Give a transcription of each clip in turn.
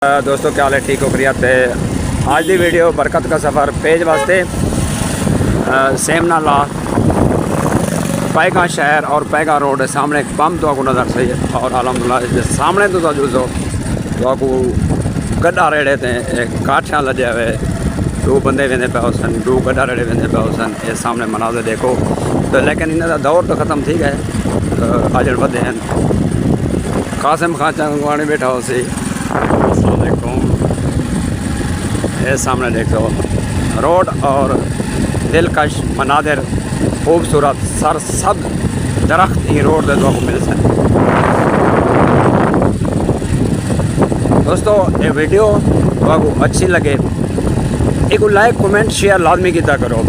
दोस्तों क्या हाल है, ठीक हो खैरियत है। आज की वीडियो बरकत का सफ़र पेज वास्ते सेमना ला पैगा शहर और पैगा रोड सामने एक पंप तो नज़र सही है। और अलहमदुलिल्लाह सामने तो जो गड्ढा रेड़े थे काठियाँ लजे हुए दो बंदे वेंदे पे हुसन, दो गड्ढा रेड़े वेंदे पे हुसन। ये सामने मनाज़र देखो तो, लेकिन इनका दौर तो ख़त्म थी गए। अजड़ बदे हैं कासिम खां चंगवाणी बैठा हो सी। ये सामने देखो रोड और दिलकश मनादिर खूबसूरत सर सब दरख्त ही रोड दे को मिल सकते। दोस्तों ये वीडियो आपको अच्छी लगे एक लाइक कमेंट शेयर लाजमी किया करो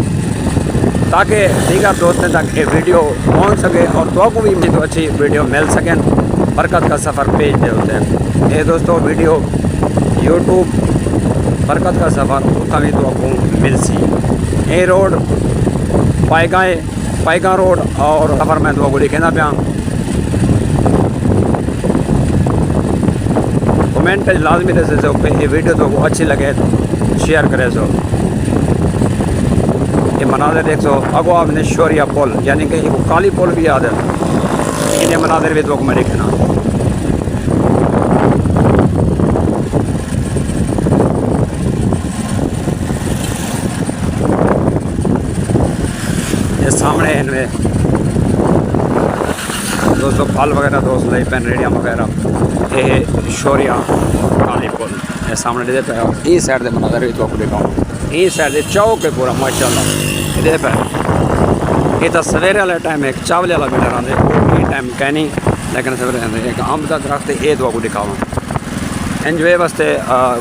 ताकि दीगर दोस्तों तक ये वीडियो पहुंच सके और तो भी तो अच्छी वीडियो मिल सकें। बरकत का सफ़र पेज दे होते हैं ये दोस्तों वीडियो यूट्यूब बरकत का सफ़र उसका भी तो आपको मिल सी। ये रोड पैगा रोड और सफ़र में तो आपको लिखना पाया कमेंट लाजमी दे सो ये वीडियो तो अच्छी लगे शेयर करे सो। ये मनाजिर देख सो अगो आपने शोरिया पुल यानी कि वो काली पुल भी याद है। इन्हें मनाजिर भी तो मैं लिखना ये सामने इनमें दोस्तों फल वगैरह दोस्त लाई पेन रेडिया वगैरह ये शोरिया काली पुल ये सामने दे पे ई साइड दे मनाजिर भी तो दिखाऊँ। ई साइड दे चौक है पूरा माशाल्लाह दे पे ये तो सवेरे वाले टाइम एक चावले वाला बेटा आते टाइम कहनी लेकिन सवेरे एक अम्ब का दरख्त ये तो आपको दिखावा एंजॉय वास्ते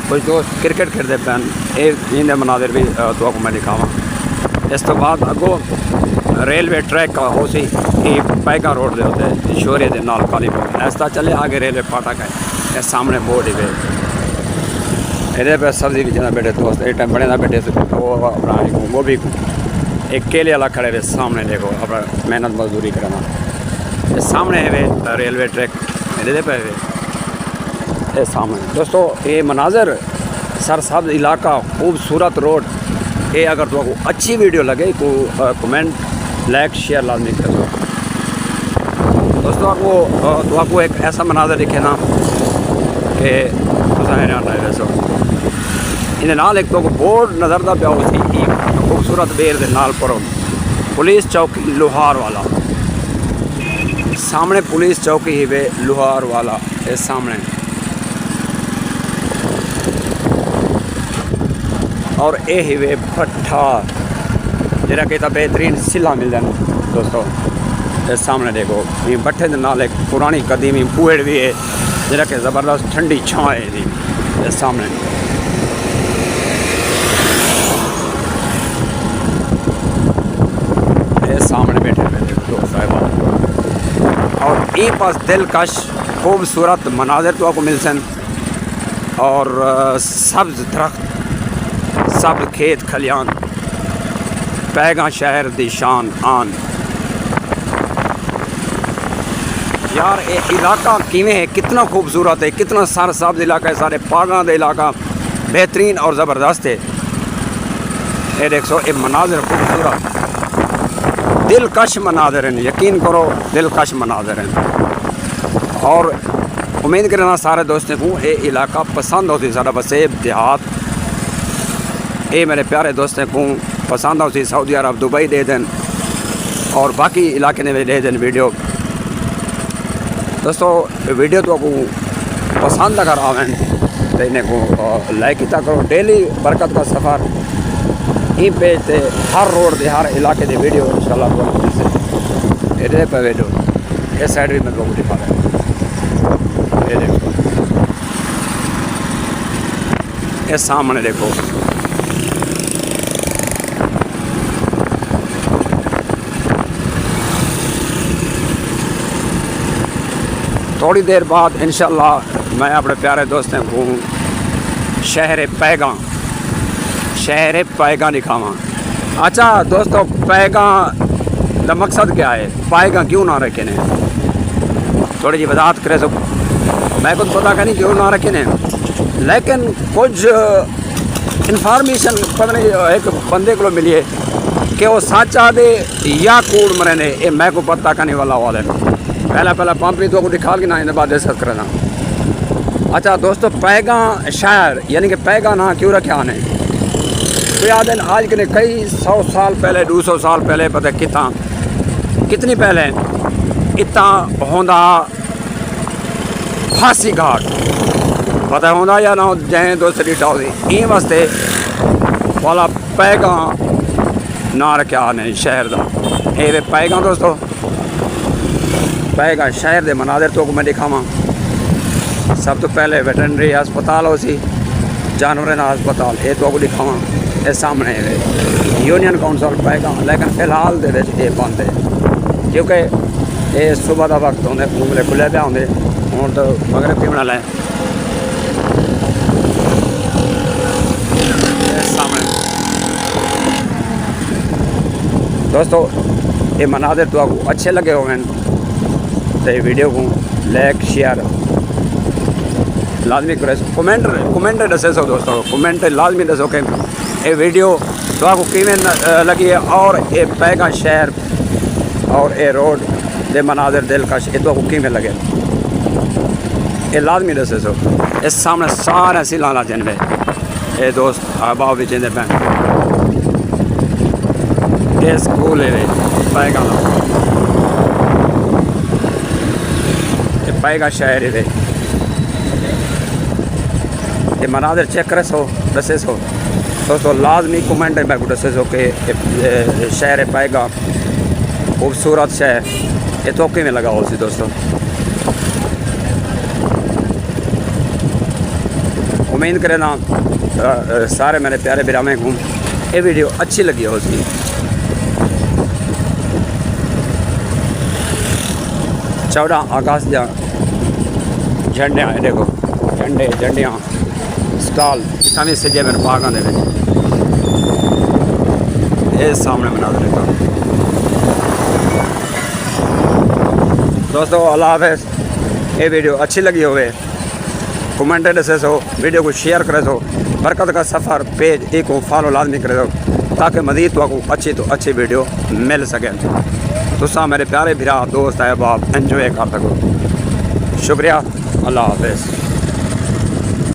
कुछ दोस्त क्रिकेट खेलते पैन ये इन्हें मनाजिर भी तो आपको मैं दिखावा। इस तो बाद अगो रेलवे ट्रैक का हो सी पैगा रोड दे होते शोरे दे नाल काली पुल ऐसा चले आगे रेलवे फाटक है ये सामने बोर्ड ही ये पे सब्जी भी जना बैठे दोस्त एक टाइम बड़े ना बैठे वो अपना वो भी एक केले वाला खड़े हुए सामने देखो अपना मेहनत मजदूरी करना ये सामने है रेलवे ट्रैक मेरे पे ये सामने दोस्तों ये मनाजर सरसाब इलाका खूबसूरत रोड ये अगर तो आपको अच्छी वीडियो लगे तो कमेंट लाइक शेयर लाजमी कर दो। दोस्तों आपको एक ऐसा मनाजर दिखे ना कि वैसो इन नाल एक तो बोर्ड नज़र दा पिया उसी खूबसूरत बेर दे नाल पर पुलिस चौकी लोहार वाला सामने पुलिस चौकी ही वे लोहार वाला ये सामने और ये ही वे भट्ठा जरा कि बेहतरीन सिला मिल जाए दोस्तों। ये सामने देखो ये भट्ठे के नाल एक पुरानी कदीमी पुएड़ भी है जरा कि ज़बरदस्त ठंडी छां है ये सामने। ये सामने बैठे हुए देखो साहिब और ये पास दिलकश खूबसूरत मनाजिर तो आपको मिल सन और सब्ज दरख्त सब खेत खलियान पैगा शहर दी शान आन। यार ये इलाका किमें है कितना खूबसूरत है कितना सारा साफ इलाका है सारे पागा का इलाका बेहतरीन और ज़बरदस्त है। ये देखो ये मनाजिर खूबसूरत दिलकश मनाजिर हैं यकीन करो दिलकश मनाजिर हैं और उम्मीद करना सारे दोस्तों को ये इलाका पसंद होती सारा बस ये देहात ये मेरे प्यारे दोस्तों को पसंद होती सऊदी अरब दुबई दे दें और बाकी इलाके ने भी दे दें वीडियो। दोस्तों वीडियो तो आपको पसंद अगर आवें तो इन्हें को लाइक किया करो। डेली बरकत का सफ़र ई पेज से हर रोड के हर इलाके के वीडियो इंशाल्लाह ये पे वीडियो ये साइड भी मैं लोगों को दिखा रहा ये देखो ये सामने देखो थोड़ी देर बाद इंशाल्लाह मैं अपने प्यारे दोस्तों को शहर पैगा दिखावा। अच्छा दोस्तों पैगा का मकसद क्या है पैगा क्यों ना रखे ने थोड़ी जी वजाहत करे सो मैं कुछ पता नहीं क्यों ना रखे ने लेकिन कुछ इन्फॉर्मेशन पता नहीं एक बंदे को मिली है कि वो सच आदे या कूड़ मरे ने, ये मैं को पता करने वाला वाले पहला पंप तो को दिखा के ना इन बाद डिस्कस करना। अच्छा दोस्तों, पैगा शहर यानी कि पैगा ना क्यों रखे आने तो याद है आज के कई 100 साल पहले 200 साल पहले पता कितनी पहले इतना होंदा फांसी घाट पता होंदा या ना जैन दोस्त डिटा ई वास्ते वाला पैगा ना रखा ने शहर का। ये पैगा दोस्तों, पैगा शहर के मनाजर तो मैं दिखावा। सब तो पहले वेटरनरी अस्पताल हो सी जानवरों का अस्पताल, ये तो दिखावा। ये सामने यूनियन काउंसिल पैगा, लेकिन फिलहाल ये बंद है क्योंकि ये सुबह का वक्त होंगे घूमने खुले पे आते हूँ तो मगर पीने लाए सामने। दोस्तों ये मनाजिर तो आपको अच्छे लगे होंगे तो वीडियो को लाइक शेयर लाजमी करें, कमेंट दसे सो दोस्तों, कमेंट लाजमी दसो कि ये वीडियो तो आपको किमें लगी है और ये पैगा शहर और ये रोड दे मनाजिर दिलकश ये तो आपको किमें लगे, ये लाजमी दसे सो। इस सामने सारे सिलाना चंदे ये दोस्त अहबाब भी चंदे पैन ये स्कूल है पैगा ये पैगा शहर है। ये मनाजिर चेक करे सो दसे सो दोस्तों, लाजमी कमेंट में को दसे सो कि शहर पैगा खूबसूरत शहर ये तो में लगा हो सी दोस्तों। उम्मीद करें ना सारे मेरे प्यारे बिरामे को ये वीडियो अच्छी लगी हो सी। चौड़ा आकाश जा झंडे आए देखो, झंडियाँ स्टॉल सभी सजे मेरे बागान दे ये सामने बना देता दोस्तों। अल्लाह हाफ़िज़। ये वीडियो अच्छी लगी होवे कमेंट दसे सो, वीडियो को शेयर करे सो, बरकत का सफ़र पेज एक को फॉलो लाजमी करे सो ताकि मज़ीद तो आपको अच्छी तो अच्छी वीडियो मिल सके। तुसा मेरे प्यारे भरा दोस्त है बाप एंजॉय कर सको। शुक्रिया, अल्लाह हाफ़िज़।